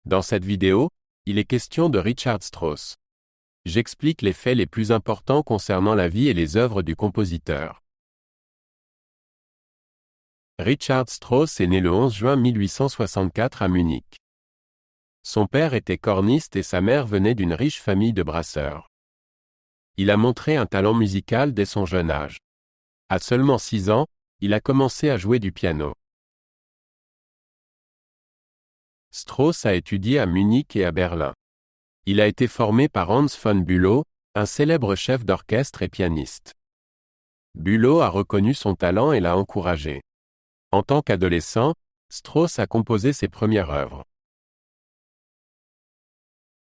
Dans cette vidéo, il est question de Richard Strauss. J'explique les faits les plus importants concernant la vie et les œuvres du compositeur. Richard Strauss est né le 11 juin 1864 à Munich. Son père était corniste et sa mère venait d'une riche famille de brasseurs. Il a montré un talent musical dès son jeune âge. À seulement 6 ans, il a commencé à jouer du piano. Strauss a étudié à Munich et à Berlin. Il a été formé par Hans von Bülow, un célèbre chef d'orchestre et pianiste. Bülow a reconnu son talent et l'a encouragé. En tant qu'adolescent, Strauss a composé ses premières œuvres.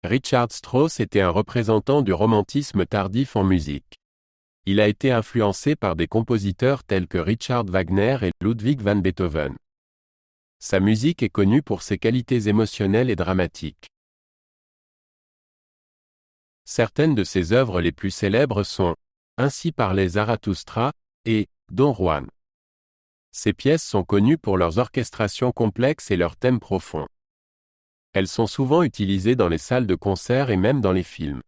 Richard Strauss était un représentant du romantisme tardif en musique. Il a été influencé par des compositeurs tels que Richard Wagner et Ludwig van Beethoven. Sa musique est connue pour ses qualités émotionnelles et dramatiques. Certaines de ses œuvres les plus célèbres sont « Ainsi parlait Zarathustra » et « Don Juan ». Ces pièces sont connues pour leurs orchestrations complexes et leurs thèmes profonds. Elles sont souvent utilisées dans les salles de concert et même dans les films.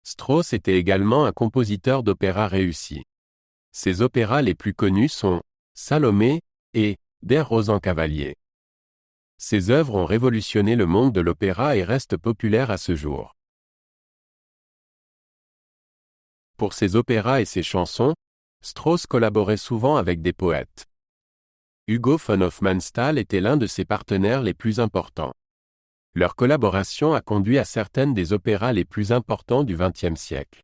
Strauss était également un compositeur d'opéra réussi. Ses opéras les plus connus sont Salomé et Der Rosenkavalier. Ces œuvres ont révolutionné le monde de l'opéra et restent populaires à ce jour. Pour ses opéras et ses chansons, Strauss collaborait souvent avec des poètes. Hugo von Hofmannsthal était l'un de ses partenaires les plus importants. Leur collaboration a conduit à certaines des opéras les plus importants du XXe siècle.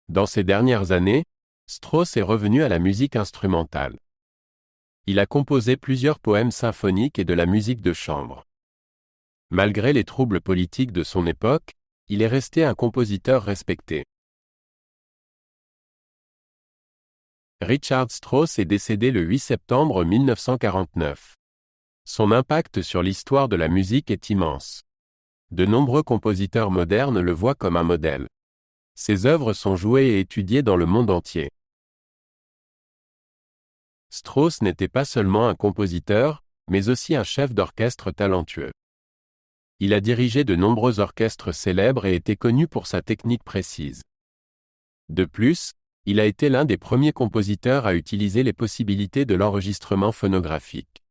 Dans ces dernières années, Strauss est revenu à la musique instrumentale. Il a composé plusieurs poèmes symphoniques et de la musique de chambre. Malgré les troubles politiques de son époque, il est resté un compositeur respecté. Richard Strauss est décédé le 8 septembre 1949. Son impact sur l'histoire de la musique est immense. De nombreux compositeurs modernes le voient comme un modèle. Ses œuvres sont jouées et étudiées dans le monde entier. Strauss n'était pas seulement un compositeur, mais aussi un chef d'orchestre talentueux. Il a dirigé de nombreux orchestres célèbres et était connu pour sa technique précise. De plus, il a été l'un des premiers compositeurs à utiliser les possibilités de l'enregistrement phonographique.